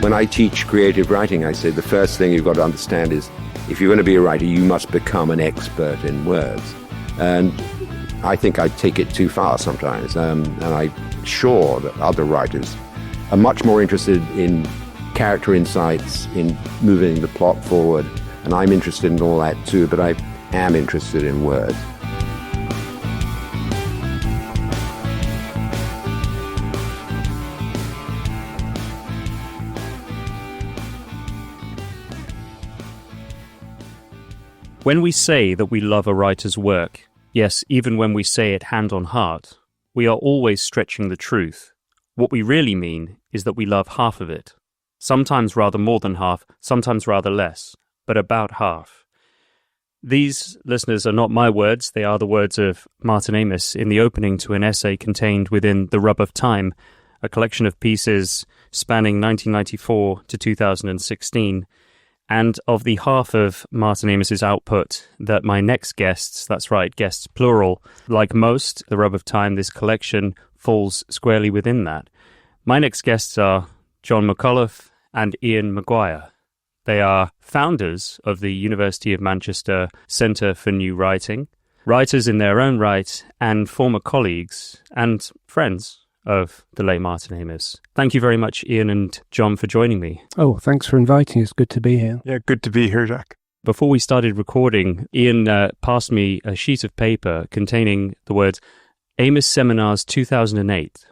When I teach creative writing, I say the first thing you've got to understand is if you're going to be a writer, you must become an expert in words. And I think I take it too far sometimes. And I'm sure that other writers are much more interested in character insights, in moving the plot forward. And I'm interested in all that too, but I am interested in words. When we say that we love a writer's work, yes, even when we say it hand on heart, we are always stretching the truth. What we really mean is that we love half of it. Sometimes rather more than half, sometimes rather less, but about half. These, listeners, are not my words. They are the words of Martin Amis in the opening to an essay contained within The Rub of Time, a collection of pieces spanning 1994 to 2016, and of the half of Martin Amis's output that my next guests, that's right, guests plural, like most, The Rub of Time, this collection falls squarely within that. My next guests are John McAuliffe and Ian McGuire. They are founders of the University of Manchester Centre for New Writing, writers in their own right, and former colleagues and friends of the late Martin Amis. Thank you very much, Ian and John, for joining me. Oh, thanks for inviting us. Good to be here. Yeah, good to be here, Jack. Before we started recording, Ian passed me a sheet of paper containing the words Amis Seminars 2008.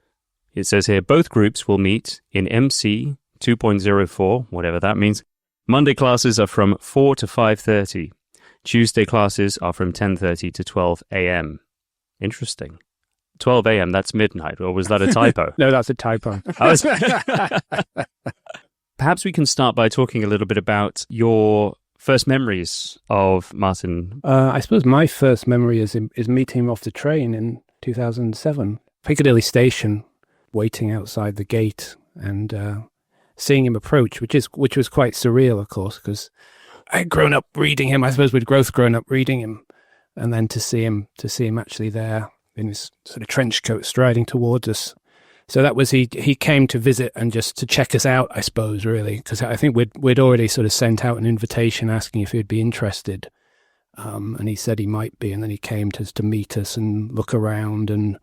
It says here, both groups will meet in MC 2.04, whatever that means. Monday classes are from 4 to 5:30. Tuesday classes are from 10:30 to 12 a.m. Interesting. 12 a.m., that's midnight, or was that a typo? No, that's a typo. Perhaps we can start by talking a little bit about your first memories of Martin. I suppose my first memory is meeting him off the train in 2007. Piccadilly station, waiting outside the gate and seeing him approach, which was quite surreal, of course, because I had grown up reading him. I suppose we'd both grown up reading him, and then to see him actually there in his sort of trench coat striding towards us. So that was, he came to visit and just to check us out, I suppose, really, because I think we'd already sort of sent out an invitation asking if he'd be interested. And he said he might be, and then he came to meet us and look around, and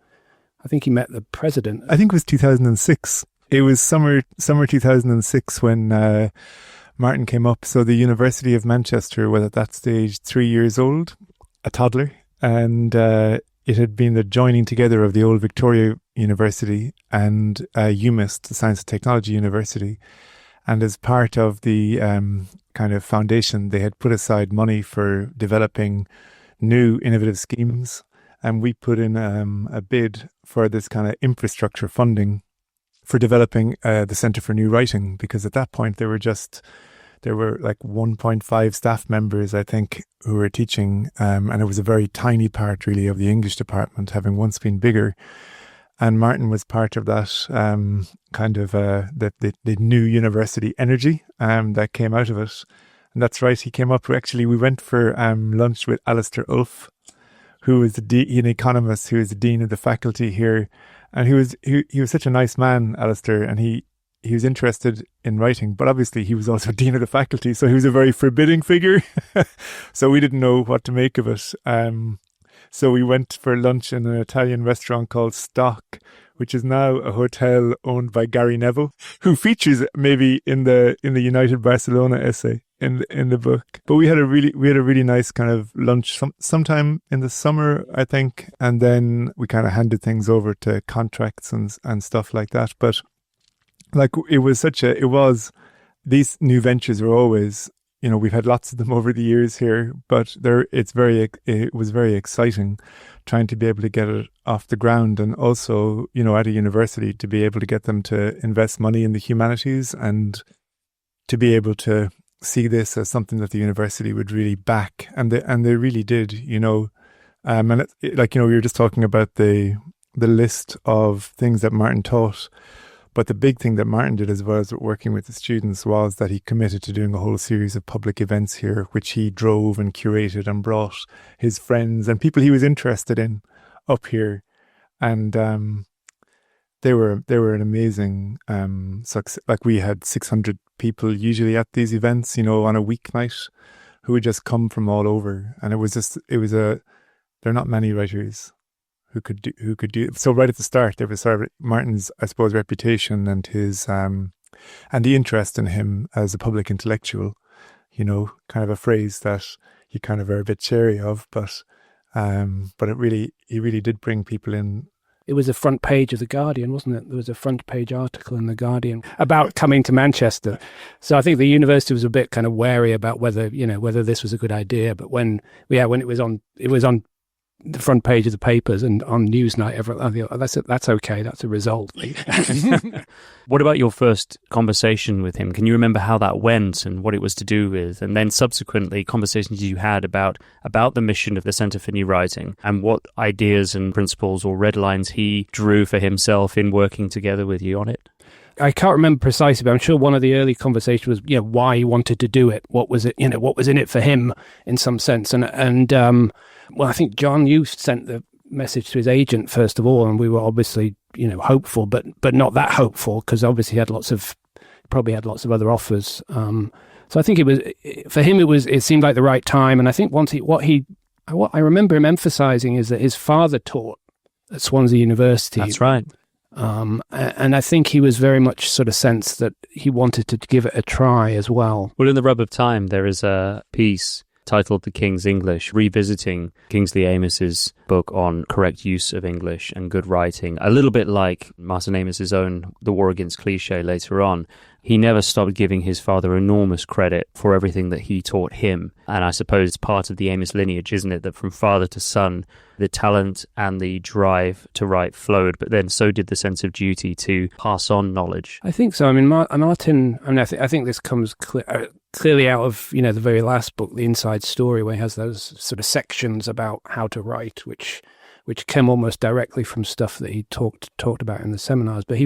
I think he met the president. I think it was 2006. It was summer 2006 when Martin came up. So the University of Manchester was at that stage 3 years old, a toddler, and it had been the joining together of the old Victoria University and UMIST, the Science and Technology University. And as part of the kind of foundation, they had put aside money for developing new innovative schemes. And we put in a bid for this kind of infrastructure funding for developing the Centre for New Writing, because at that point there were like 1.5 staff members, I think, who were teaching, and it was a very tiny part really of the English department, having once been bigger. And Martin was part of that kind of the new university energy that came out of it. And that's right, he came up, we went for lunch with Alistair Ulf, who was an economist, who is the dean of the faculty here. And he was such a nice man, Alistair, and he was interested in writing, but obviously he was also dean of the faculty, so he was a very forbidding figure. So we didn't know what to make of it. So we went for lunch in an Italian restaurant called Stock, which is now a hotel owned by Gary Neville, who features maybe in the United Barcelona essay in the book. But we had a really nice kind of lunch sometime in the summer, I think, and then we kind of handed things over to contracts and stuff like that. But like these new ventures are always, we've had lots of them over the years here, but it was very exciting trying to be able to get it off the ground, and also, at a university to be able to get them to invest money in the humanities and to be able to see this as something that the university would really back. And they really did, and we were just talking about the list of things that Martin taught. But the big thing that Martin did as well as working with the students was that he committed to doing a whole series of public events here, which he drove and curated and brought his friends and people he was interested in up here. And they were an amazing success. Like, we had 600 people usually at these events, on a weeknight, who would just come from all over, and there are not many writers who could do. So right at the start, there was sort of Martin's, I suppose, reputation and his and the interest in him as a public intellectual. Kind of a phrase that you kind of are a bit chary of, but he really did bring people in. It was a front page of The Guardian, wasn't it? There was a front page article in The Guardian about coming to Manchester. So I think the university was a bit kind of wary about whether this was a good idea. But when it was on the front page of the papers and on Newsnight, I thought, that's okay. That's a result. What about your first conversation with him? Can you remember how that went and what it was to do with? And then subsequently, conversations you had about the mission of the Centre for New Writing and what ideas and principles or red lines he drew for himself in working together with you on it? I can't remember precisely, but I'm sure one of the early conversations was, why he wanted to do it. What was it? What was in it for him, in some sense. And well, I think, John, you sent the message to his agent first of all, and we were obviously, hopeful, but not that hopeful, because obviously he probably had lots of other offers. So I think for him, it seemed like the right time. And I think what I remember him emphasizing is that his father taught at Swansea University. That's right. And I think he was very much sort of sensed that he wanted to give it a try as well. Well, in The Rub of Time, there is a piece titled The King's English, revisiting Kingsley Amos's book on correct use of English and good writing, a little bit like Martin Amos's own The War Against Cliché later on. He never stopped giving his father enormous credit for everything that he taught him. And I suppose it's part of the Amos lineage, isn't it, that from father to son, the talent and the drive to write flowed, but then so did the sense of duty to pass on knowledge. I think so. I mean, Martin, I think this comes clearly out of, the very last book, The Inside Story, where he has those sort of sections about how to write, which came almost directly from stuff that he talked about in the seminars. But he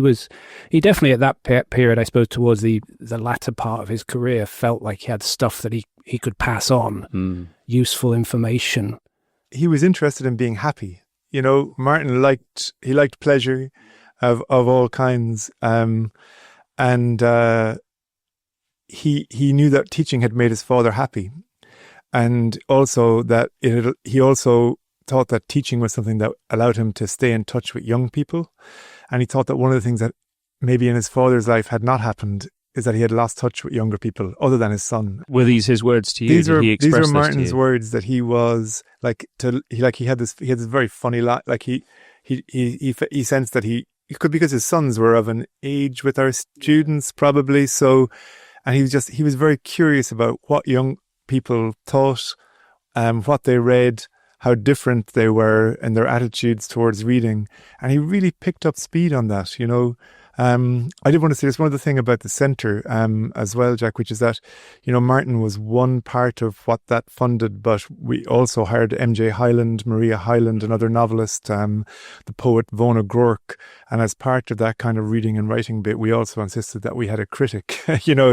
definitely at that period, I suppose, towards the latter part of his career, felt like he had stuff that he could pass on, useful information. He was interested in being happy. Martin liked pleasure of all kinds, and he knew that teaching had made his father happy, and also that he also thought that teaching was something that allowed him to stay in touch with young people. And he thought that one of the things that maybe in his father's life had not happened is that he had lost touch with younger people other than his son. Were these his words to you? These are Martin's words, that he was he had this very funny he sensed that he could, because his sons were of an age with our students probably. So, and he was very curious about what young people thought, what they read, how different they were in their attitudes towards reading. And he really picked up speed on that, I did want to say there's one other thing about the centre as well, Jack, which is that, Martin was one part of what that funded, but we also hired M.J. Hyland, Maria Hyland, another novelist, the poet Vaughan O'Rourke. And as part of that kind of reading and writing bit, we also insisted that we had a critic,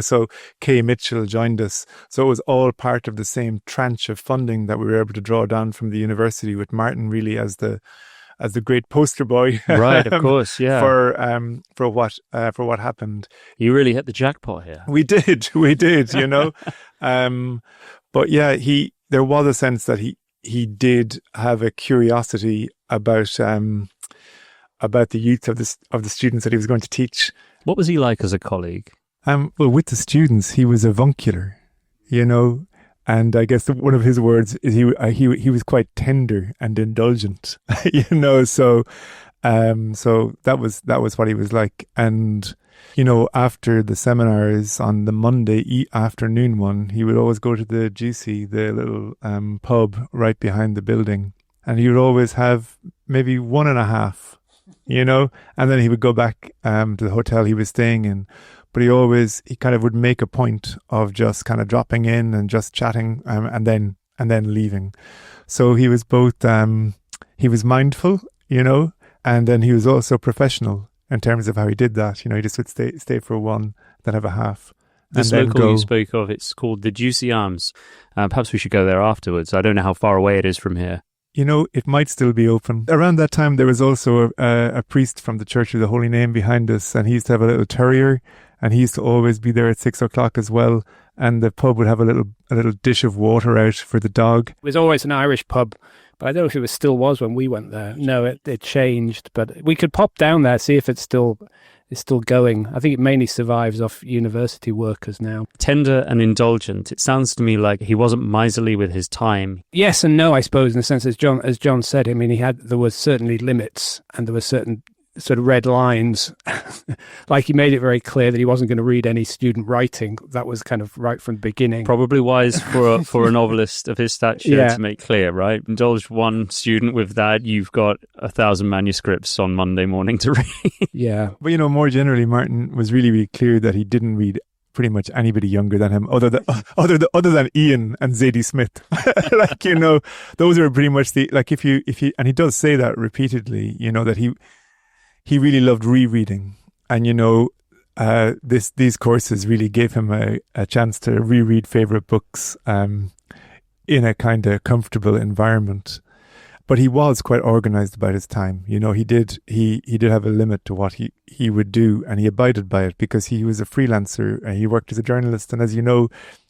so Kay Mitchell joined us. So it was all part of the same tranche of funding that we were able to draw down from the university, with Martin really as the great poster boy, right? Of course, yeah. For what happened, you really hit the jackpot here. We did, But yeah, there was a sense that he did have a curiosity about the youth of the students that he was going to teach. What was he like as a colleague? Well, with the students, he was avuncular, And I guess one of his words is he was quite tender and indulgent, So that was what he was like. And after the seminars on the Monday afternoon one, he would always go to the Juicy, the little pub right behind the building, and he would always have maybe 1.5, and then he would go back to the hotel he was staying in. But he kind of would make a point of just kind of dropping in and just chatting, and then leaving. So he was both, he was mindful, and then he was also professional in terms of how he did that. He just would stay for one, then have a half. This local you spoke of, it's called the Juicy Arms. Perhaps we should go there afterwards. I don't know how far away it is from here. it might still be open. Around that time, there was also a priest from the Church of the Holy Name behind us, and he used to have a little terrier, and he used to always be there at 6:00 as well. And the pub would have a little dish of water out for the dog. It was always an Irish pub, but I don't know if it still was when we went there. No, it changed, but we could pop down there, see if it's still going. I think it mainly survives off university workers now. Tender and indulgent. It sounds to me like he wasn't miserly with his time. Yes and no, I suppose, in the sense as John said. I mean, there was certainly limits, and there were certain sort of red lines. Like, he made it very clear that he wasn't going to read any student writing. That was kind of right from the beginning. Probably wise for a novelist of his stature to make clear, right? Indulge one student with that, you've got 1,000 manuscripts on Monday morning to read. Yeah. But, more generally, Martin was really, really clear that he didn't read pretty much anybody younger than him, other than Ian and Zadie Smith. Those are pretty much if you, and he does say that repeatedly, that he really loved rereading, and these courses really gave him a chance to reread favorite books in a kind of comfortable environment. But he was quite organized about his time. He did have a limit to what he would do, and he abided by it because he was a freelancer. He worked as a journalist, and as you know,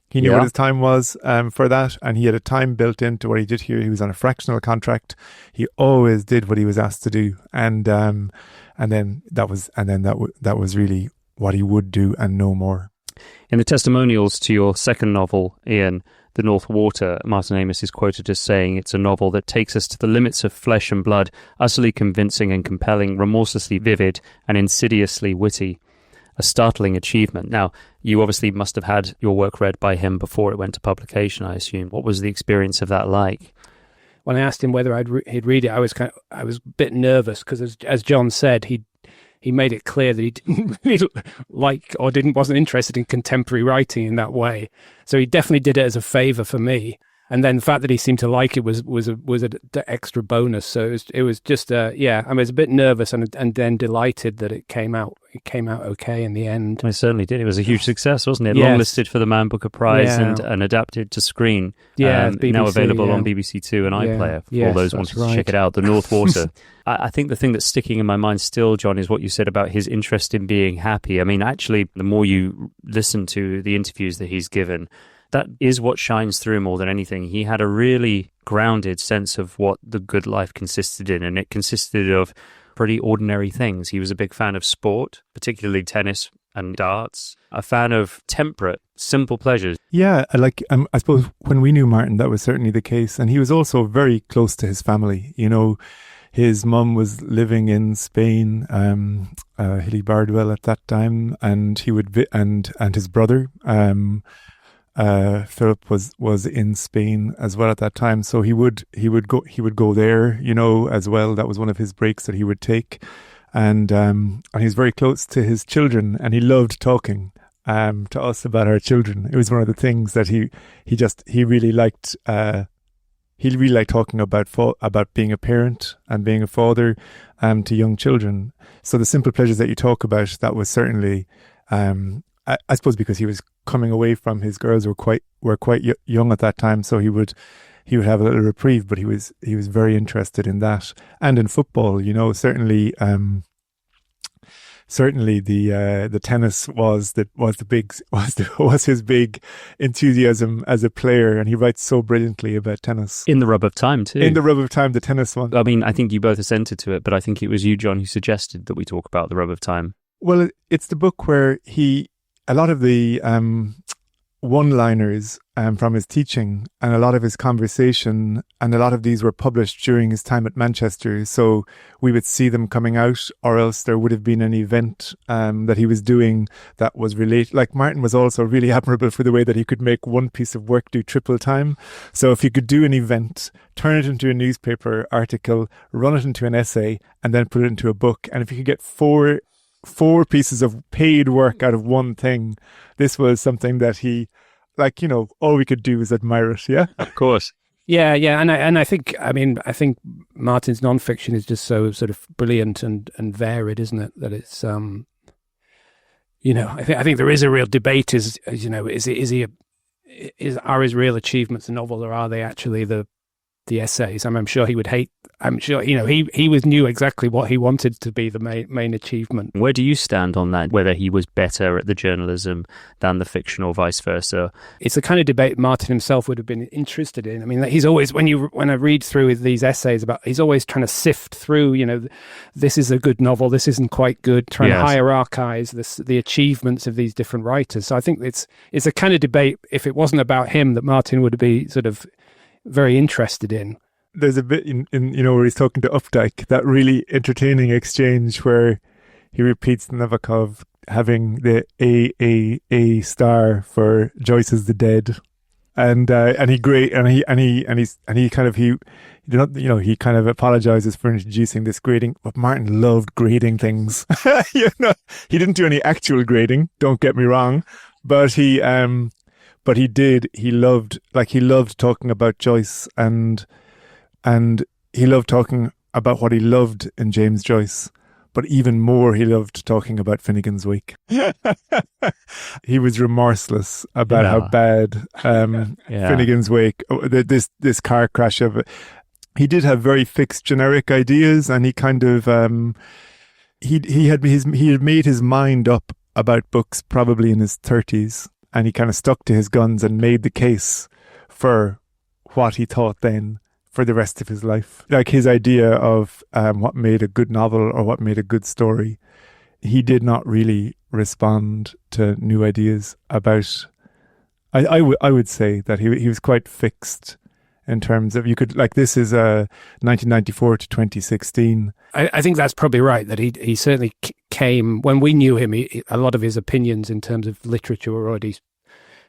he knew what his time was for that, and he had a time built into what he did here. He was on a fractional contract. He always did what he was asked to do, and then that was really what he would do and no more. In the testimonials to your second novel, Ian, The North Water, Martin Amis is quoted as saying it's a novel that takes us to the limits of flesh and blood, utterly convincing and compelling, remorselessly vivid and insidiously witty. A startling achievement. Now, you obviously must have had your work read by him before it went to publication, I assume. What was the experience of that like? When I asked him whether he'd read it, I was a bit nervous because, as John said, he made it clear that he didn't really like or wasn't interested in contemporary writing in that way. So he definitely did it as a favour for me. And then the fact that he seemed to like it was an extra bonus. So it was just I was a bit nervous and then delighted that it came out. It came out okay in the end. It certainly did. It was a huge success, wasn't it? Yes. Longlisted for the Man Booker Prize and adapted to screen. Yeah, BBC, now available on BBC Two and iPlayer for all those wanting to check it out. The North Water. I think the thing that's sticking in my mind still, John, is what you said about his interest in being happy. I mean, actually, the more you listen to the interviews that he's given, that is what shines through more than anything. He had a really grounded sense of what the good life consisted in, and it consisted of pretty ordinary things. He was a big fan of sport, particularly tennis and darts, a fan of temperate, simple pleasures. Yeah, I suppose when we knew Martin, that was certainly the case. And he was also very close to his family. His mum was living in Spain, Hilly Bardwell at that time, and he would and his brother, Philip was in Spain as well at that time, so he would go there, as well. That was one of his breaks that he would take, and he's very close to his children, and he loved talking to us about our children. It was one of the things that he really liked. He really liked talking about being a parent and being a father to young children. So the simple pleasures that you talk about, that was certainly. I suppose because he was coming away from his girls were quite young at that time, so he would have a little reprieve. But he was very interested in that and in football. Certainly the tennis was his big enthusiasm as a player, and he writes so brilliantly about tennis. In The Rub of Time too. In The Rub of Time, the tennis one. I mean, I think you both assented to it, but I think it was you, John, who suggested that we talk about The Rub of Time. Well, it's the book where a lot of the one-liners from his teaching and a lot of his conversation, and a lot of these were published during his time at Manchester, so we would see them coming out, or else there would have been an event that he was doing that was related. Like, Martin was also really admirable for the way that he could make one piece of work do triple time. So if you could do an event, turn it into a newspaper article, run it into an essay, and then put it into a book, and if you could get four pieces of paid work out of one thing, this was something that he, all we could do was admire it. Yeah, of course. Yeah, and I think Martin's nonfiction is just so sort of brilliant and varied, isn't it? That it's I think there is a real debate. Are his real achievements a novel, or are they actually the the essays. I'm sure he would hate. I'm sure he knew exactly what he wanted to be the main achievement. Where do you stand on that? Whether he was better at the journalism than the fiction, or vice versa? It's the kind of debate Martin himself would have been interested in. I mean, he's always when I read through these essays he's always trying to sift through. This is a good novel. This isn't quite good. Trying to hierarchize the achievements of these different writers. So I think it's a kind of debate. If it wasn't about him, that Martin would be sort of very interested in. There's a bit in where he's talking to Updike, that really entertaining exchange where he repeats Nabokov having the A star for Joyce's The Dead, and he kind of apologizes for introducing this grading, but Martin loved grading things. He didn't do any actual grading, don't get me wrong, but he loved talking about Joyce, and he loved talking about what he loved in James Joyce, but even more he loved talking about Finnegan's Wake. He was remorseless about how bad Finnegan's Wake, this car crash of it. He did have very fixed generic ideas, and he kind of he had made his mind up about books probably in his 30s, and he kind of stuck to his guns and made the case for what he thought then for the rest of his life. Like his idea of what made a good novel or what made a good story, he did not really respond to new ideas about. I would say that he was quite fixed in terms of, this is 1994 to 2016. I think that's probably right, that he certainly came, when we knew him, a lot of his opinions in terms of literature were already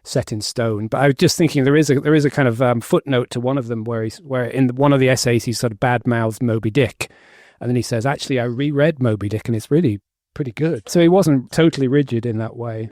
set in stone. But I was just thinking there is a kind of footnote to one of them where in one of the essays he sort of bad-mouthed Moby Dick, and then he says, actually I reread Moby Dick and it's really pretty good. So he wasn't totally rigid in that way.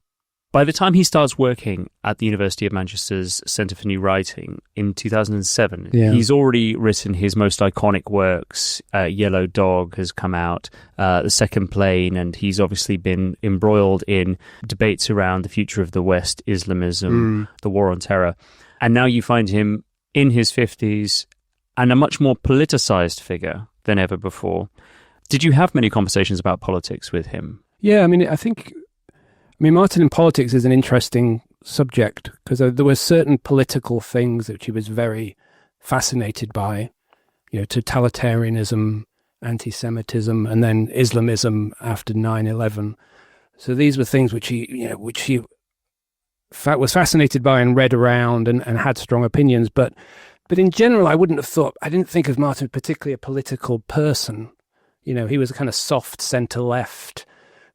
By the time he starts working at the University of Manchester's Centre for New Writing in 2007, he's already written his most iconic works. Yellow Dog has come out, The Second Plane, and he's obviously been embroiled in debates around the future of the West, Islamism, the War on Terror. And now you find him in his 50s and a much more politicised figure than ever before. Did you have many conversations about politics with him? Yeah, I mean, Martin in politics is an interesting subject because there were certain political things which he was very fascinated by, totalitarianism, anti-Semitism, and then Islamism after 9/11. So these were things which he was fascinated by and read around and had strong opinions. But in general, I didn't think of Martin particularly a political person. He was a kind of soft centre-left,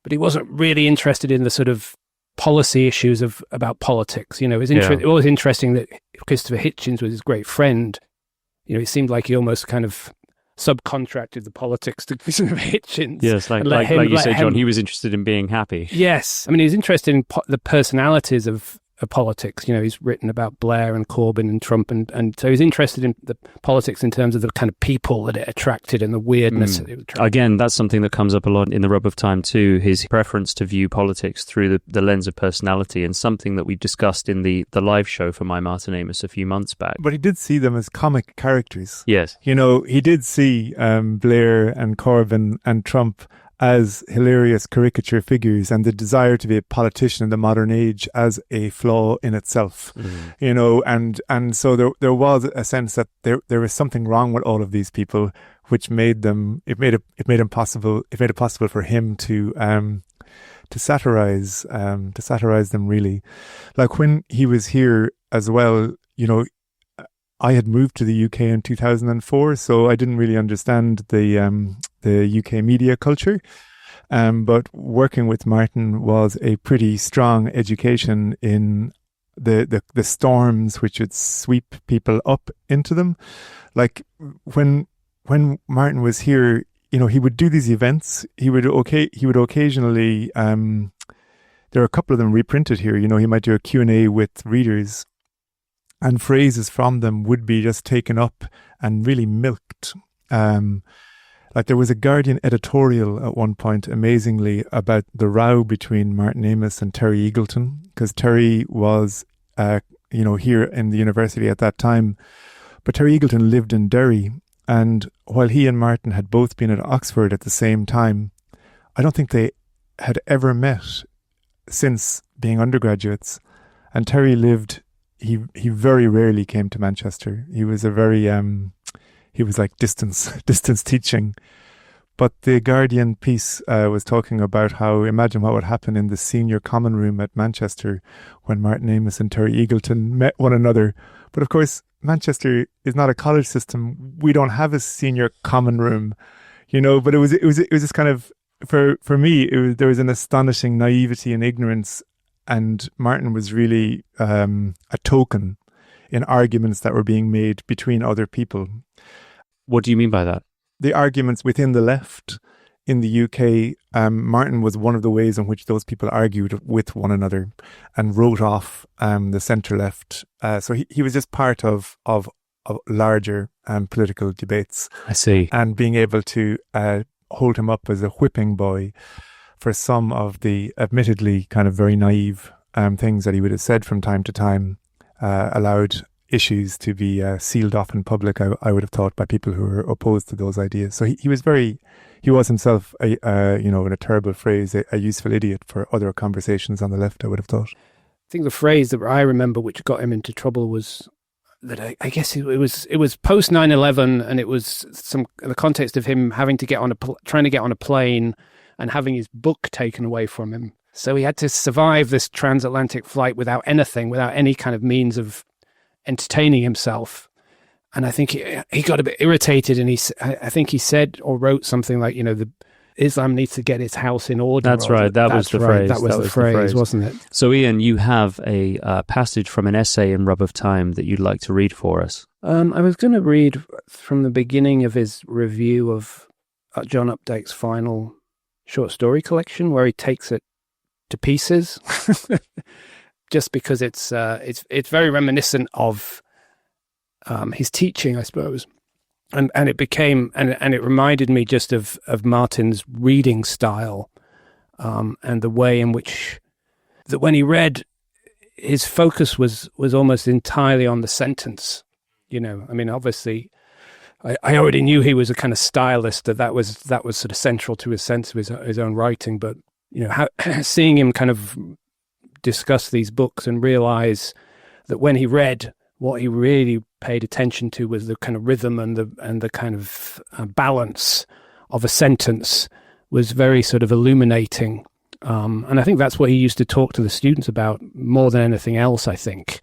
but he wasn't really interested in the sort of policy issues about politics. It was always interesting that Christopher Hitchens was his great friend. It seemed like he almost kind of subcontracted the politics to Christopher Hitchens. Yes, like you said, John, he was interested in being happy. Yes. I mean, he was interested in the personalities of politics. He's written about Blair and Corbyn and Trump, and so he's interested in the politics in terms of the kind of people that it attracted and the weirdness that it attracted. Again, that's something that comes up a lot in The Rub of Time too, his preference to view politics through the lens of personality, and something that we discussed in the live show for My Martin Amis a few months back. But he did see them as comic characters. Yes. He did see Blair and Corbyn and Trump as hilarious caricature figures, and the desire to be a politician in the modern age as a flaw in itself. And so there was a sense that there was something wrong with all of these people, which made it possible for him to satirize them, really. Like when he was here as well, I had moved to the UK in 2004, so I didn't really understand the UK media culture. But working with Martin was a pretty strong education in the storms which would sweep people up into them. Like when Martin was here, he would do these events. He would occasionally, there are a couple of them reprinted here. He might do a Q&A with readers, and phrases from them would be just taken up and really milked. Like there was a Guardian editorial at one point, amazingly, about the row between Martin Amis and Terry Eagleton, because Terry was, here in the university at that time, But Terry Eagleton lived in Derry, and while he and Martin had both been at Oxford at the same time, I don't think they had ever met since being undergraduates. And Terry he very rarely came to Manchester. He was he was like distance teaching. But the Guardian piece was talking about how, imagine what would happen in the senior common room at Manchester when Martin Amis and Terry Eagleton met one another. But of course, Manchester is not a college system. We don't have a senior common room, but it was this kind of, for me, there was an astonishing naivety and ignorance, and Martin was really a token in arguments that were being made between other people. What do you mean by that? The arguments within the left in the UK, Martin was one of the ways in which those people argued with one another and wrote off the centre-left. So he was just part of larger political debates. I see. And being able to hold him up as a whipping boy for some of the admittedly kind of very naive things that he would have said from time to time allowed issues to be sealed off in public, I would have thought, by people who were opposed to those ideas. So he was himself, in a terrible phrase, a useful idiot for other conversations on the left, I would have thought. I think the phrase that I remember which got him into trouble was that I guess it was post 9/11, and it was the context of him having to trying to get on a plane and having his book taken away from him. So he had to survive this transatlantic flight without any kind of means of entertaining himself. And I think he got a bit irritated, and I think he said or wrote something like, the Islam needs to get its house in order. That's right. That was the phrase. That was the phrase, wasn't it? So, Ian, you have a passage from an essay in Rub of Time that you'd like to read for us. I was going to read from the beginning of his review of John Updike's final short story collection, where he takes it to pieces, just because it's very reminiscent of his teaching, I suppose. And it became, and it reminded me just of Martin's reading style, and the way in which that when he read, his focus was almost entirely on the sentence. Obviously, I already knew he was a kind of stylist, that was sort of central to his sense of his own writing. But seeing him kind of discuss these books and realize that when he read, what he really paid attention to was the kind of rhythm and the kind of balance of a sentence was very sort of illuminating. And I think that's what he used to talk to the students about more than anything else, I think,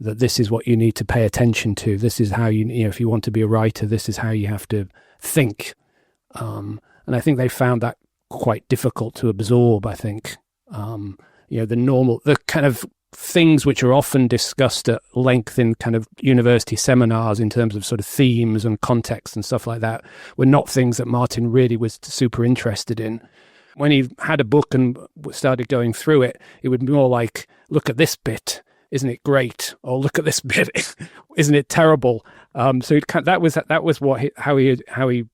that this is what you need to pay attention to. This is how if you want to be a writer, this is how you have to think. And I think they found that quite difficult to absorb, I think. The kind of things which are often discussed at length in kind of university seminars in terms of sort of themes and context and stuff like that were not things that Martin really was super interested in. When he had a book and started going through it, it would be more like, look at this bit, isn't it great? Or look at this bit, isn't it terrible? So that was how he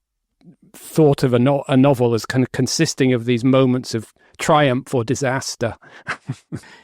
thought of a novel as kind of consisting of these moments of triumph or disaster.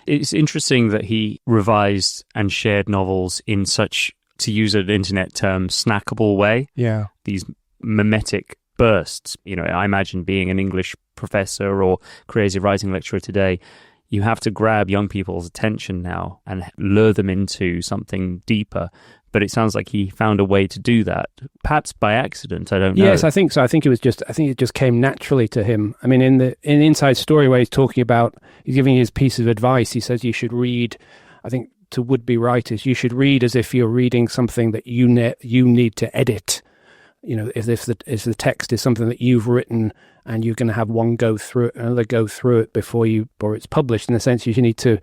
It's interesting that he revised and shared novels in such, to use an internet term, snackable way. Yeah. These mimetic bursts. I imagine being an English professor or creative writing lecturer today, you have to grab young people's attention now and lure them into something deeper. But it sounds like he found a way to do that, perhaps by accident. I don't know. Yes, I think so. I think it just came naturally to him. I mean, in Inside Story, where he's giving his piece of advice, he says you should read, I think, to would-be writers, you should read as if you're reading something that you need to edit. If the text is something that you've written and you're going to have one go through it, another go through it before it's published. In a sense, you need to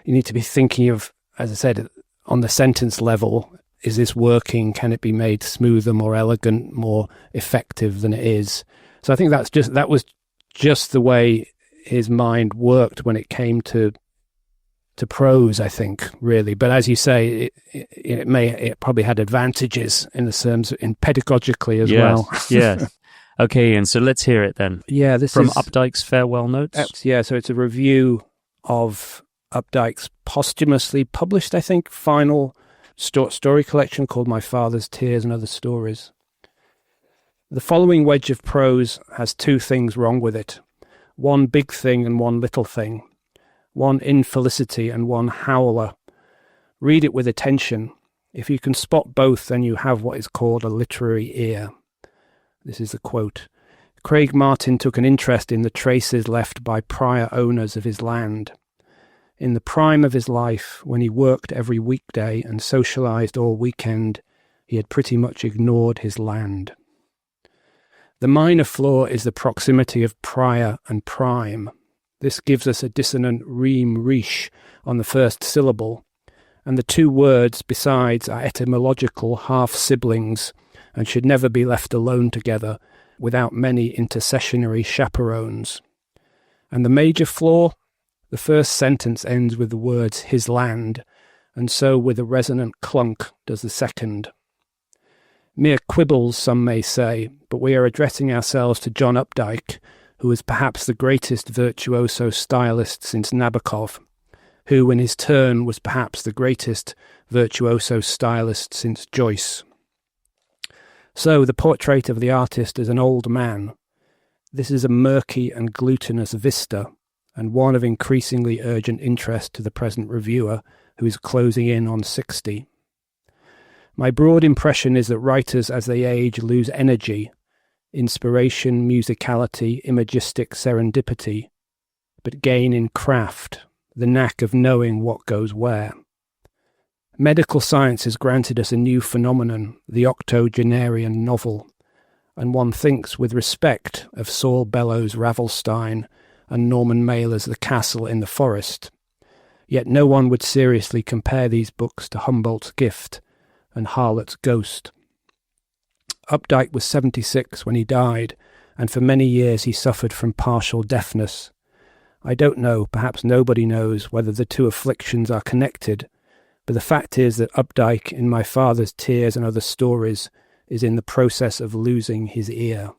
be thinking of, as I said, on the sentence level. Is this working? Can it be made smoother, more elegant, more effective than it is? So I think that was just the way his mind worked when it came to prose, I think, really. But as you say, it probably had advantages in pedagogically as well. Yes. Okay, and so let's hear it then. Yeah, this from is Updike's farewell notes. Yeah, so it's a review of Updike's posthumously published, I think, final story collection called My Father's Tears and Other Stories. The following wedge of prose has two things wrong with it. One big thing and one little thing. One infelicity and one howler. Read it with attention. If you can spot both, then you have what is called a literary ear. This is a quote. Craig Martin took an interest in the traces left by prior owners of his land. In the prime of his life, when he worked every weekday and socialised all weekend, he had pretty much ignored his land. The minor flaw is the proximity of prior and prime. This gives us a dissonant rime-riche on the first syllable, and the two words, besides, are etymological half-siblings and should never be left alone together without many intercessionary chaperones. And the major flaw? The first sentence ends with the words his land, and so with a resonant clunk does the second. Mere quibbles, some may say, but we are addressing ourselves to John Updike, who is perhaps the greatest virtuoso stylist since Nabokov, who in his turn was perhaps the greatest virtuoso stylist since Joyce. So the portrait of the artist is an old man. This is a murky and glutinous vista, and one of increasingly urgent interest to the present reviewer, who is closing in on 60. My broad impression is that writers as they age lose energy, inspiration, musicality, imagistic serendipity, but gain in craft, the knack of knowing what goes where. Medical science has granted us a new phenomenon, the octogenarian novel, and one thinks with respect of Saul Bellows' Ravelstein and Norman Mailer's The Castle in the Forest. Yet no one would seriously compare these books to Humboldt's Gift and Harlot's Ghost. Updike was 76 when he died, and for many years he suffered from partial deafness. I don't know, perhaps nobody knows, whether the two afflictions are connected, but the fact is that Updike, in My Father's Tears and Other Stories, is in the process of losing his ear.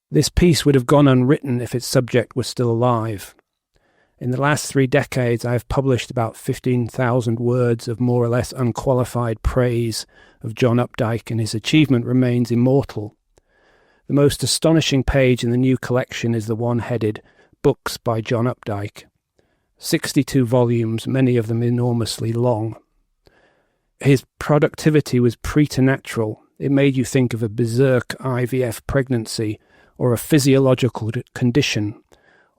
This piece would have gone unwritten if its subject was still alive. In the last 3 decades, I have published about 15,000 words of more or less unqualified praise of John Updike, and his achievement remains immortal. The most astonishing page in the new collection is the one headed Books by John Updike. 62 volumes, many of them enormously long. His productivity was preternatural. It made you think of a berserk IVF pregnancy or a physiological condition,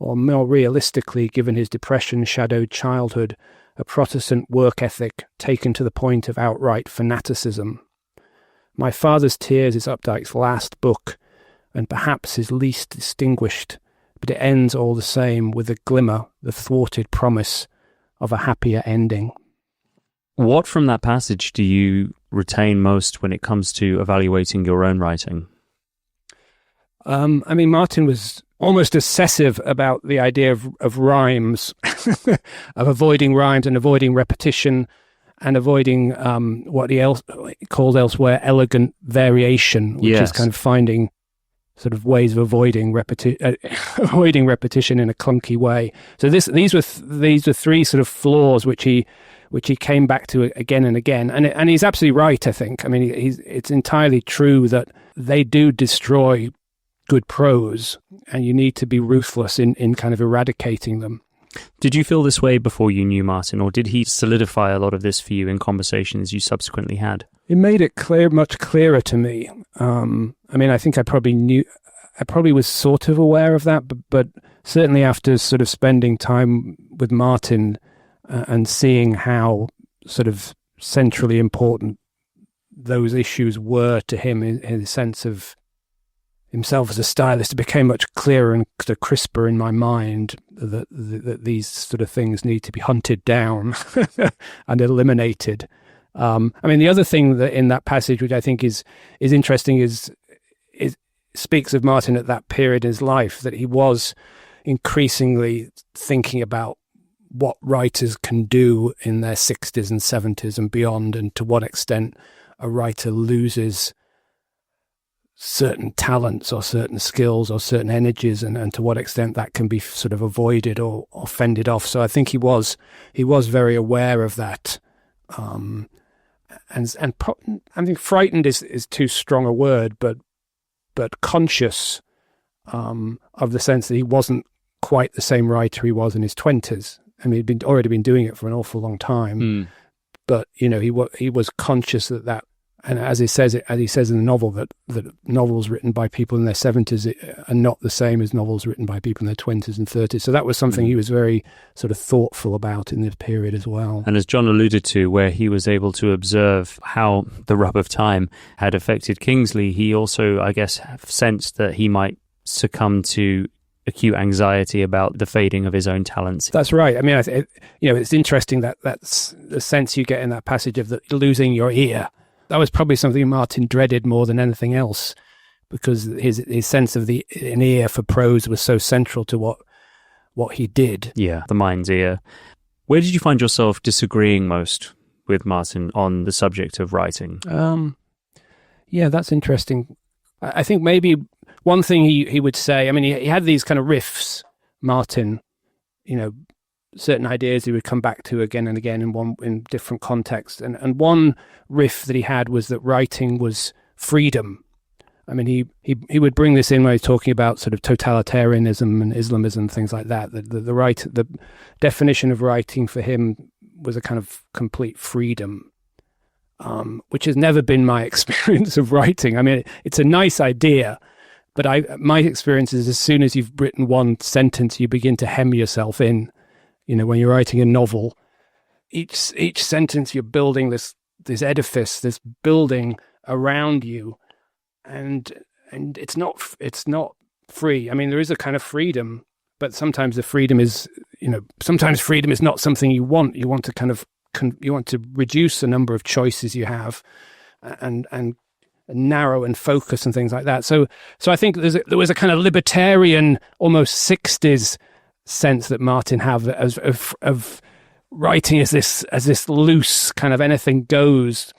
or more realistically, given his depression-shadowed childhood, a Protestant work ethic taken to the point of outright fanaticism. My Father's Tears is Updike's last book, and perhaps his least distinguished, but it ends all the same with a glimmer, the thwarted promise of a happier ending. What from that passage do you retain most when it comes to evaluating your own writing? Martin was almost obsessive about the idea of rhymes, of avoiding rhymes and avoiding repetition and avoiding what he called elsewhere elegant variation, which is kind of finding sort of ways of avoiding repetition in a clunky way. So these were 3 sort of flaws which he came back to again and again, and he's absolutely right. I think. I mean, it's entirely true that they do destroy good prose, and you need to be ruthless in kind of eradicating them. Did you feel this way before you knew Martin, or did he solidify a lot of this for you in conversations you subsequently had? It made it much clearer to me. I think I probably was sort of aware of that, but certainly after sort of spending time with Martin and seeing how sort of centrally important those issues were to him in his sense of himself as a stylist, it became much clearer and crisper in my mind that these sort of things need to be hunted down and eliminated. The other thing that in that passage, which I think is interesting, is speaks of Martin at that period in his life, that he was increasingly thinking about what writers can do in their 60s and 70s and beyond, and to what extent a writer loses certain talents or certain skills or certain energies, and to what extent that can be sort of avoided or fended off. So I think he was very aware of that. I think frightened is too strong a word, but conscious of the sense that he wasn't quite the same writer he was in his 20s. I mean, he'd already been doing it for an awful long time, but he was conscious that. And as he says in the novel, that novels written by people in their 70s are not the same as novels written by people in their 20s and 30s. So that was something he was very sort of thoughtful about in this period as well. And as John alluded to, where he was able to observe how the rub of time had affected Kingsley, he also, I guess, sensed that he might succumb to acute anxiety about the fading of his own talents. That's right. I mean, it's interesting that's the sense you get in that passage of losing your ear. That was probably something Martin dreaded more than anything else, because his sense of an ear for prose was so central to what he did. Yeah, the mind's ear. Where did you find yourself disagreeing most with Martin on the subject of writing? Yeah, that's interesting. I think maybe one thing he would say, I mean, he had these kind of riffs, Martin, certain ideas he would come back to again and again in different contexts. And one riff that he had was that writing was freedom. I mean, he would bring this in when he was talking about sort of totalitarianism and Islamism, things like that. The definition of writing for him was a kind of complete freedom, which has never been my experience of writing. I mean, it's a nice idea, but my experience is as soon as you've written one sentence, you begin to hem yourself in. When you're writing a novel, each sentence you're building this edifice, this building around you, and it's not free. I mean, there is a kind of freedom, but sometimes the freedom is, sometimes freedom is not something you want. You want to you want to reduce the number of choices you have, and narrow and focus and things like that. So I think there was a kind of libertarian, almost 60s sense that Martin had of writing as this loose kind of anything goes.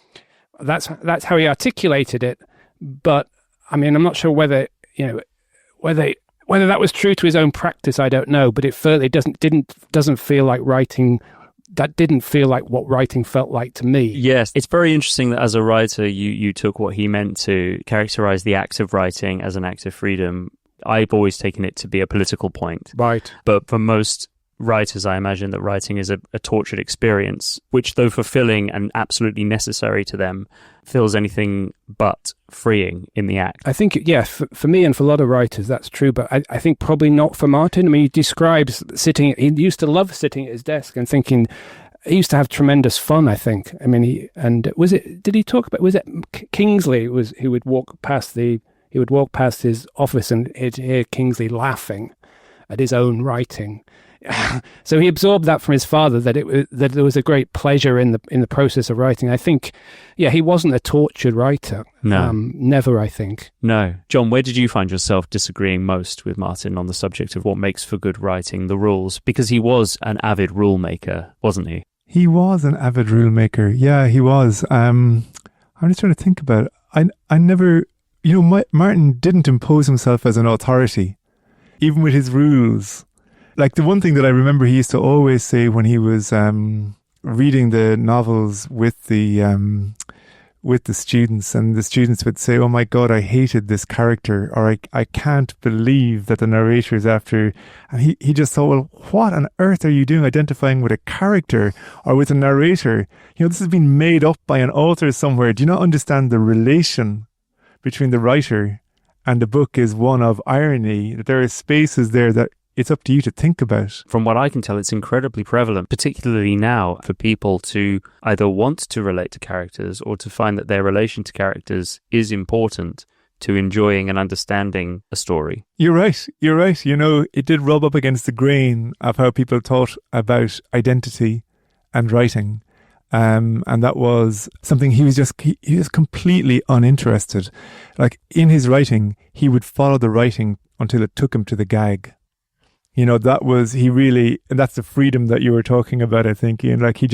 That's how he articulated it. But I mean, I'm not sure whether that was true to his own practice. I don't know. But it certainly doesn't feel like writing. That didn't feel like what writing felt like to me. Yes, it's very interesting that as a writer, you took what he meant to characterize the act of writing as an act of freedom. I've always taken it to be a political point. Right. But for most writers, I imagine that writing is a tortured experience, which, though fulfilling and absolutely necessary to them, feels anything but freeing in the act. I think, yeah, for me and for a lot of writers, that's true. But I think probably not for Martin. I mean, he describes he used to love sitting at his desk and thinking. He used to have tremendous fun, I think. I mean, was it Kingsley who would walk past his office and he'd hear Kingsley laughing at his own writing. So he absorbed that from his father, that there was a great pleasure in the process of writing. I think, yeah, he wasn't a tortured writer. No. Never, I think. No. John, where did you find yourself disagreeing most with Martin on the subject of what makes for good writing, the rules? Because he was an avid rule maker, wasn't he? He was an avid rule maker. Yeah, he was. I'm just trying to think about it. I never... Martin didn't impose himself as an authority, even with his rules. Like the one thing that I remember he used to always say when he was reading the novels with the students, and the students would say, "Oh my God, I hated this character," or I can't believe that the narrator is after. And he just thought, well, what on earth are you doing identifying with a character or with a narrator? This has been made up by an author somewhere. Do you not understand the relation between the writer and the book is one of irony, that there are spaces there that it's up to you to think about. From what I can tell, it's incredibly prevalent, particularly now, for people to either want to relate to characters or to find that their relation to characters is important to enjoying and understanding a story. You're right. It did rub up against the grain of how people thought about identity and writing. And that was something he was completely uninterested. Like in his writing, he would follow the writing until it took him to the gag. And that's the freedom that you were talking about, I think, Ian. Like he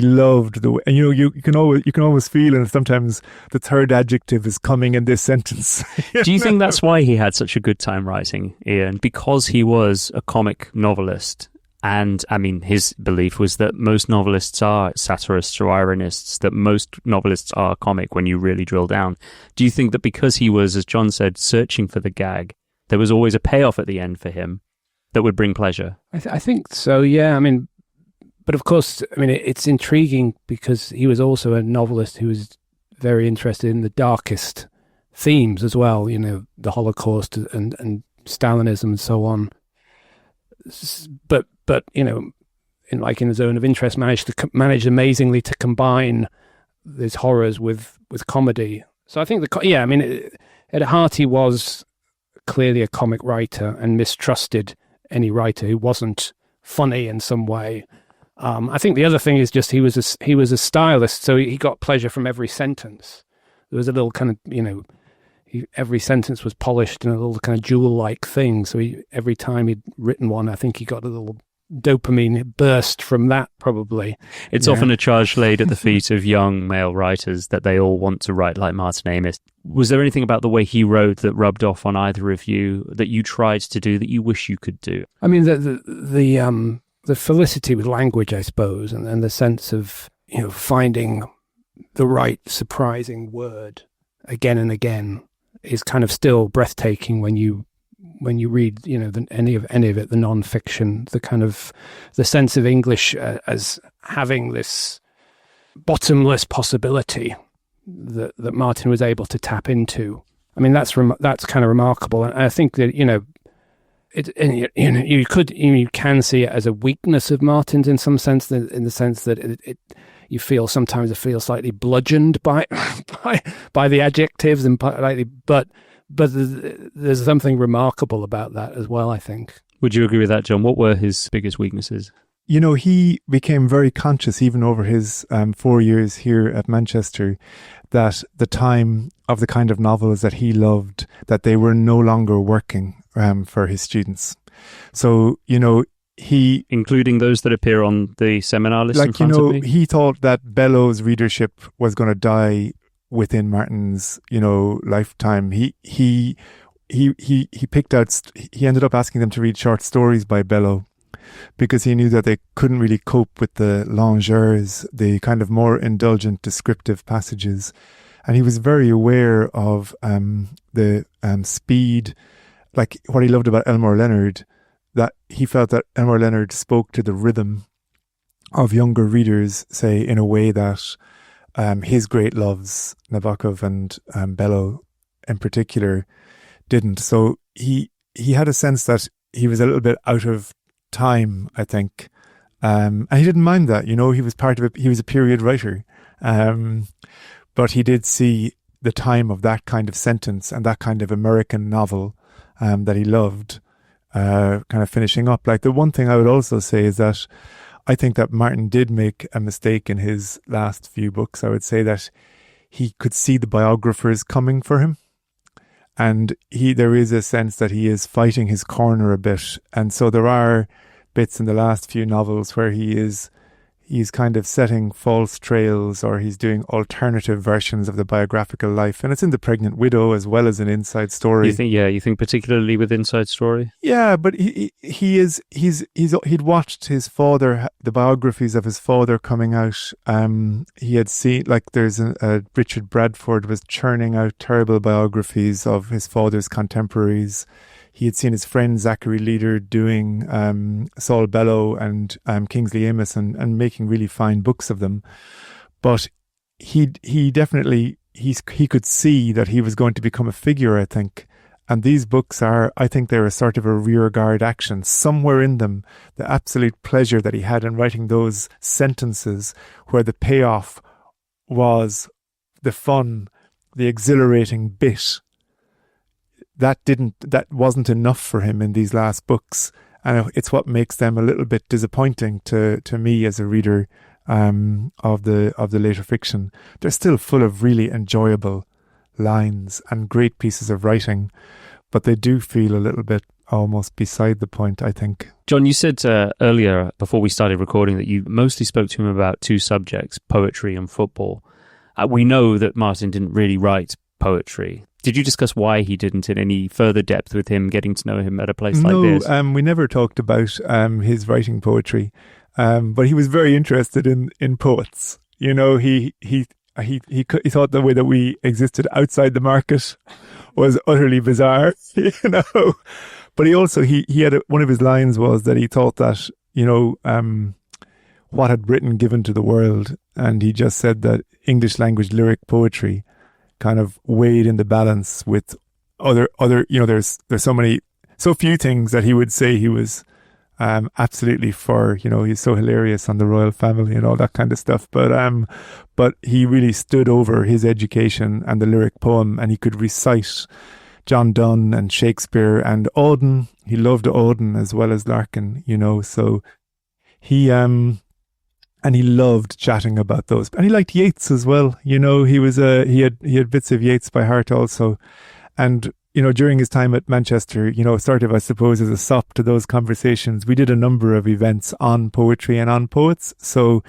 loved the way, and you can always feel, and sometimes the third adjective is coming in this sentence. Do you think that's why he had such a good time writing, Ian? Because he was a comic novelist And I mean, his belief was that most novelists are satirists or ironists, that most novelists are comic when you really drill down. Do you think that because he was, as John said, searching for the gag, there was always a payoff at the end for him that would bring pleasure? I think so, yeah. I mean, but of course, I mean, it's intriguing because he was also a novelist who was very interested in the darkest themes as well, you know, the Holocaust and Stalinism and so on. But you know, in the zone of interest, managed amazingly to combine these horrors with comedy. So I think at heart he was clearly a comic writer and mistrusted any writer who wasn't funny in some way. I think the other thing is just he was a stylist, so he got pleasure from every sentence. There was a little kind of, you know, every sentence was polished in a little kind of jewel-like thing. So every time he'd written one, I think he got a little dopamine burst from that, probably. It's often a charge laid at the feet of young male writers that they all want to write like Martin Amis. Was there anything about the way he wrote that rubbed off on either of you that you tried to do that you wish you could do? I mean, the felicity with language, I suppose, and the sense of, you know, finding the right surprising word again and again is kind of still breathtaking when you read, you know, any of it, the non-fiction, the kind of the sense of English as having this bottomless possibility that Martin was able to tap into. I mean, that's kind of remarkable, and I think that, you know, you can see it as a weakness of Martin's in some sense, in the sense that you feel sometimes it feels slightly bludgeoned by the adjectives but there's something remarkable about that as well, I think. Would you agree with that, John? What were his biggest weaknesses? You know, he became very conscious, even over his 4 years here at Manchester, that the time of the kind of novels that he loved, that they were no longer working for his students. So, you know, he... Including those that appear on the seminar list in front of me? He thought that Bellow's readership was going to die within Martin's, you know, lifetime. He picked out... He ended up asking them to read short stories by Bellow, because he knew that they couldn't really cope with the longueurs, the kind of more indulgent descriptive passages. And he was very aware of the speed, like what he loved about Elmore Leonard, that he felt that Elmore Leonard spoke to the rhythm of younger readers, say, in a way that his great loves, Nabokov and Bellow in particular, didn't. So he had a sense that he was a little bit out of time, I think, and he didn't mind that. You know, he was part of it. He was a period writer, but he did see the time of that kind of sentence and that kind of American novel that he loved kind of finishing up. Like, the one thing I would also say is that I think that Martin did make a mistake in his last few books. I would say that he could see the biographers coming for him, and there is a sense that he is fighting his corner a bit. And so there are bits in the last few novels where he's kind of setting false trails, or he's doing alternative versions of the biographical life. And it's in The Pregnant Widow as well as in Inside Story. You think particularly with Inside Story? Yeah, but he'd watched his father, the biographies of his father coming out. He had seen, like, there's Richard Bradford was churning out terrible biographies of his father's contemporaries. He had seen his friend Zachary Leader doing Saul Bellow and Kingsley Amis and making really fine books of them. But he definitely, he could see that he was going to become a figure, I think. And these books I think they're a sort of a rearguard action. Somewhere in them, the absolute pleasure that he had in writing those sentences where the payoff was the fun, the exhilarating bit, that wasn't enough for him in these last books, and it's what makes them a little bit disappointing to me as a reader of the later fiction. They're still full of really enjoyable lines and great pieces of writing, but they do feel a little bit almost beside the point, I think. John, you said earlier, before we started recording, that you mostly spoke to him about two subjects, poetry and football. We know that Martin didn't really write poetry. Did you discuss why he didn't in any further depth with him, getting to know him at a place like this? No, we never talked about his writing poetry, but he was very interested in poets. You know, he thought the way that we existed outside the market was utterly bizarre. You know, but he had one of his lines was that he thought that, you know, what had Britain given to the world, and he just said that English language lyric poetry kind of weighed in the balance with other you know, there's so few things that he would say he was absolutely for. You know, he's so hilarious on the royal family and all that kind of stuff, but he really stood over his education and the lyric poem, and he could recite John Donne and Shakespeare and Auden. He loved Auden as well as Larkin, you know, so he and he loved chatting about those. And he liked Yeats as well. You know, he had bits of Yeats by heart also. And, you know, during his time at Manchester, you know, sort of, I suppose, as a sop to those conversations, we did a number of events on poetry and on poets. So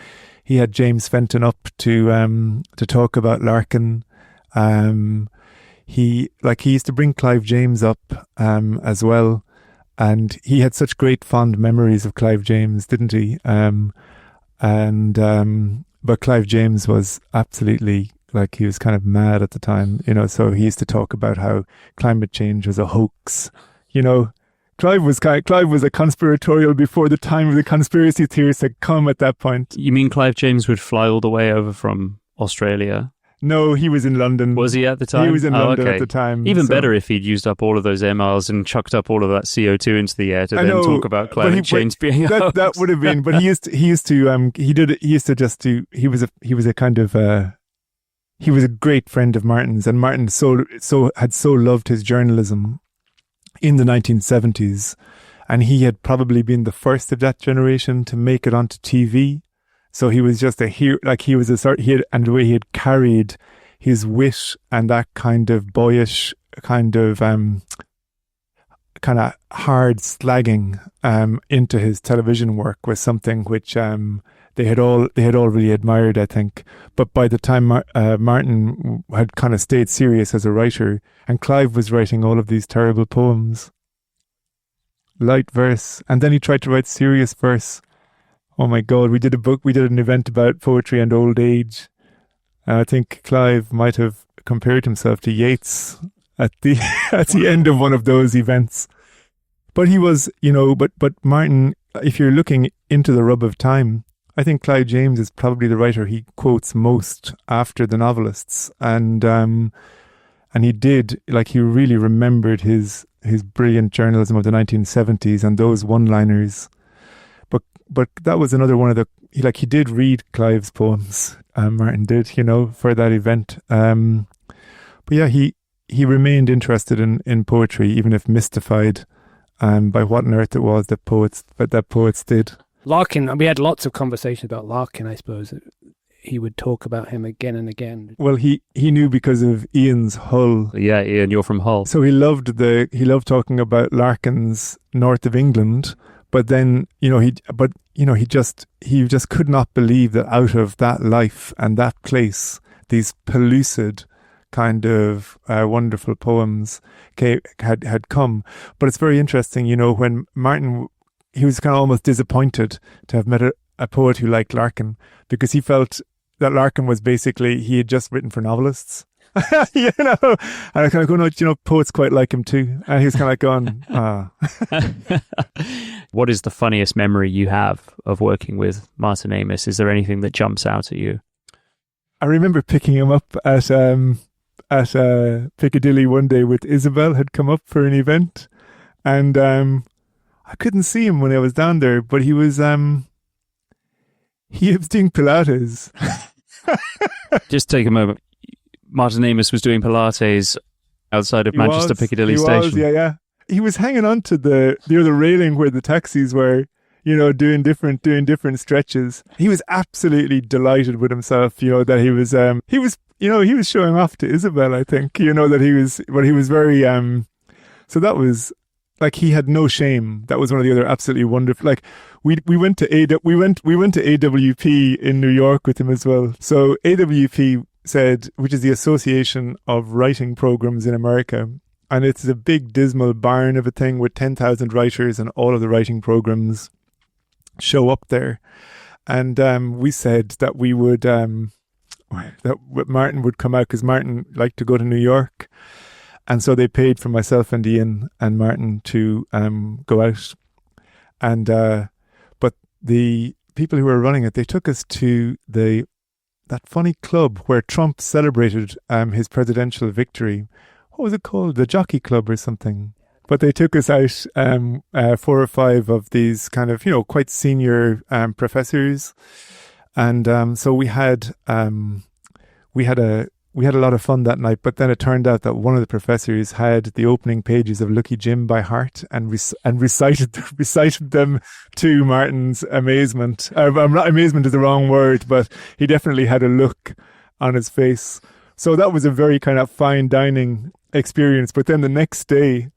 he had James Fenton up to talk about Larkin. He used to bring Clive James up as well. And he had such great fond memories of Clive James, didn't he? But Clive James was absolutely, like, he was kind of mad at the time, you know, so he used to talk about how climate change was a hoax. You know, Clive was a conspiratorial before the time of the conspiracy theorists had come at that point. You mean Clive James would fly all the way over from Australia? No, he was in London. Was he at the time? He was in London at the time. Even better if he'd used up all of those air miles and chucked up all of that CO2 into the air to then talk about climate change being that would have been. But he was a great friend of Martin's, and Martin had so loved his journalism in the 1970s, and he had probably been the first of that generation to make it onto TV. So he was just a hero, like he was and the way he had carried his wit and that kind of boyish kind of hard slagging into his television work was something which they had all really admired, I think. But by the time Martin had kind of stayed serious as a writer, and Clive was writing all of these terrible poems, light verse, and then he tried to write serious verse. Oh my God, we did an event about poetry and old age. I think Clive might have compared himself to Yeats at the end of one of those events. But he was, you know, but Martin, if you're looking into the rub of time, I think Clive James is probably the writer he quotes most after the novelists. And he did, like, he really remembered his brilliant journalism of the 1970s and those one-liners. But that was another one of he did read Clive's poems, Martin did, you know, for that event. But yeah, he remained interested in poetry, even if mystified by what on earth it was that poets did. Larkin, we had lots of conversations about Larkin, I suppose. He would talk about him again and again. Well, he knew because of Ian's Hull. Yeah, Ian, you're from Hull. So he loved talking about Larkin's North of England. But then, you know, he just could not believe that out of that life and that place, these pellucid kind of wonderful poems had come. But it's very interesting, you know, when Martin, he was kind of almost disappointed to have met a poet who liked Larkin, because he felt that Larkin was basically, he had just written for novelists. You know, and I kind of go, no, you know, poets quite like him too. And he was kind of like going, What is the funniest memory you have of working with Martin Amis? Is there anything that jumps out at you? I remember picking him up at Piccadilly one day with Isabel, had come up for an event, and I couldn't see him when I was down there, but he was doing Pilates. Just take a moment. Martin Amis was doing Pilates outside of Manchester Piccadilly Station. Yeah. He was hanging on to the railing where the taxis were, you know, doing different stretches. He was absolutely delighted with himself, you know, that he was showing off to Isabel, I think, you know, that he was very, so that was, like, he had no shame. That was one of the other absolutely wonderful, like, we went to AWP in New York with him as well. So AWP said, which is the Association of Writing Programs in America. And it's a big dismal barn of a thing with 10,000 writers, and all of the writing programs show up there. And we said that we would, that Martin would come out, because Martin liked to go to New York. And so they paid for myself and Ian and Martin to go out. And but the people who were running it, they took us to that funny club where Trump celebrated his presidential victory. What was it called? The Jockey Club or something. But they took us out, 4 or 5 of these kind of, quite senior professors. And so we had a lot of fun that night. But then it turned out that one of the professors had the opening pages of Lucky Jim by heart and recited them to Martin's amazement. Amazement is the wrong word, but he definitely had a look on his face. So that was a very kind of fine dining experience. But then the next day,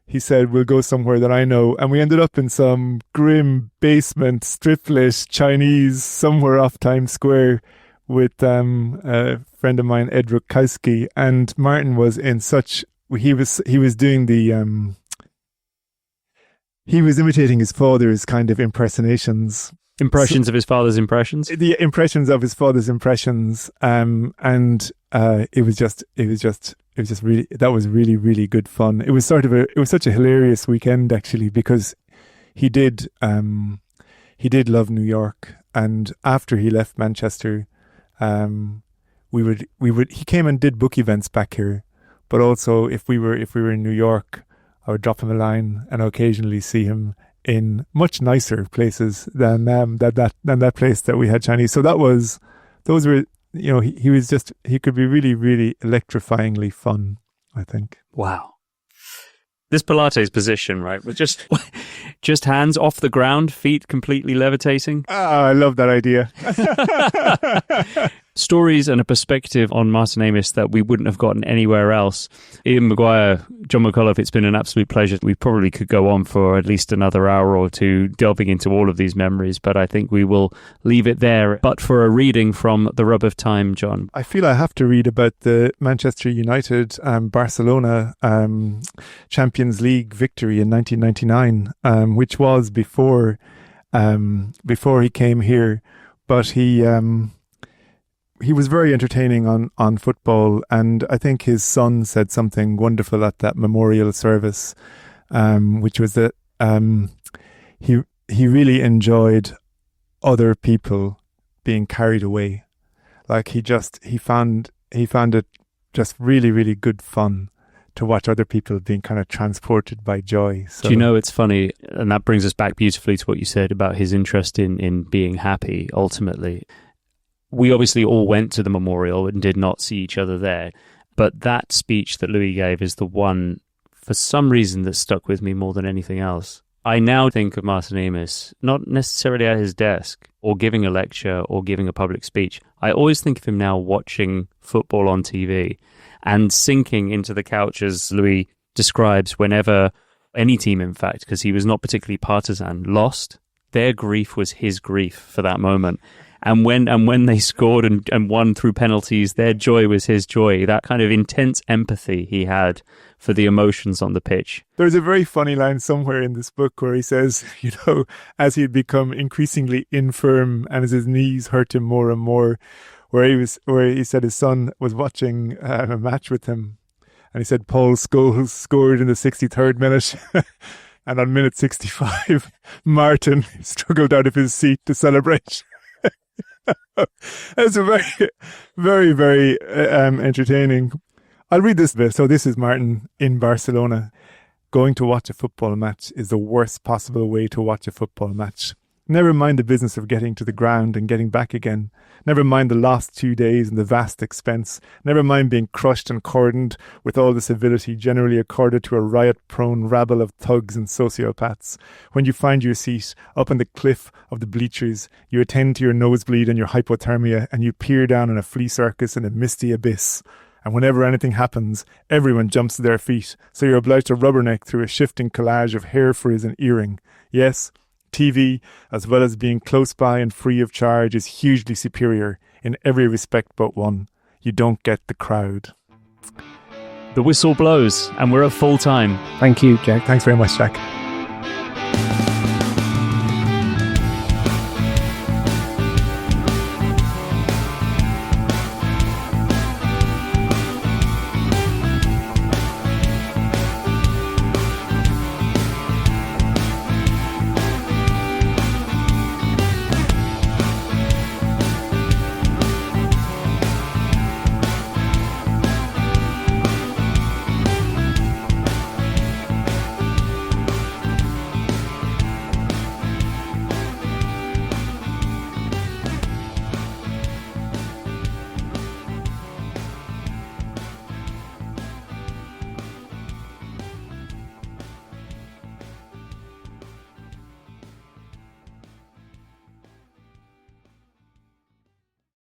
he said, we'll go somewhere that I know. And we ended up in some grim basement, striplet Chinese, somewhere off Times Square with a friend of mine, Ed Rukowski. And Martin was in such, he was doing the, he was imitating his father's kind of impressions of his father's impressions. The impressions of his father's impressions, and it was really, that was really, really good fun. It was such a hilarious weekend actually, because he did love New York, and after he left Manchester, he came and did book events back here, but also if we were in New York, I would drop him a line and occasionally see him in much nicer places than that place that we had Chinese. So those were, he could be really, really electrifyingly fun, I think. Wow. This Pilates position, right, with just hands off the ground, feet completely levitating. I love that idea. Stories and a perspective on Martin Amis that we wouldn't have gotten anywhere else. Ian McGuire, John McAuliffe, it's been an absolute pleasure. We probably could go on for at least another hour or two delving into all of these memories, but I think we will leave it there. But for a reading from The Rub of Time, John. I feel I have to read about the Manchester United Barcelona Champions League victory in 1999, which was before he came here, but he was very entertaining on football, and I think his son said something wonderful at that memorial service, which was that he really enjoyed other people being carried away. Like he found it just really, really good fun to watch other people being kind of transported by joy. So, do you know, it's funny, and that brings us back beautifully to what you said about his interest in being happy, ultimately. We obviously all went to the memorial and did not see each other there. But that speech that Louis gave is the one, for some reason, that stuck with me more than anything else. I now think of Martin Amis, not necessarily at his desk or giving a lecture or giving a public speech. I always think of him now watching football on TV and sinking into the couch, as Louis describes, whenever any team, in fact, because he was not particularly partisan, lost. Their grief was his grief for that moment. And when they scored and won through penalties, their joy was his joy. That kind of intense empathy he had for the emotions on the pitch. There's a very funny line somewhere in this book where he says, as he'd become increasingly infirm and as his knees hurt him more and more, where he said his son was watching a match with him, and he said Paul Scholes scored in the 63rd minute. And on minute 65, Martin struggled out of his seat to celebrate. That's a very, very, very entertaining. I'll read this bit. So this is Martin in Barcelona. Going to watch a football match is the worst possible way to watch a football match. Never mind the business of getting to the ground and getting back again. Never mind the lost 2 days and the vast expense. Never mind being crushed and cordoned with all the civility generally accorded to a riot-prone rabble of thugs and sociopaths. When you find your seat up on the cliff of the bleachers, you attend to your nosebleed and your hypothermia, and you peer down on a flea circus in a misty abyss. And whenever anything happens, everyone jumps to their feet, so you're obliged to rubberneck through a shifting collage of hair frizz and earring. Yes, TV, as well as being close by and free of charge, is hugely superior. in every respect but one. You don't get the crowd. The whistle blows and we're at full time. Thank you, Jack. Thanks very much, Jack.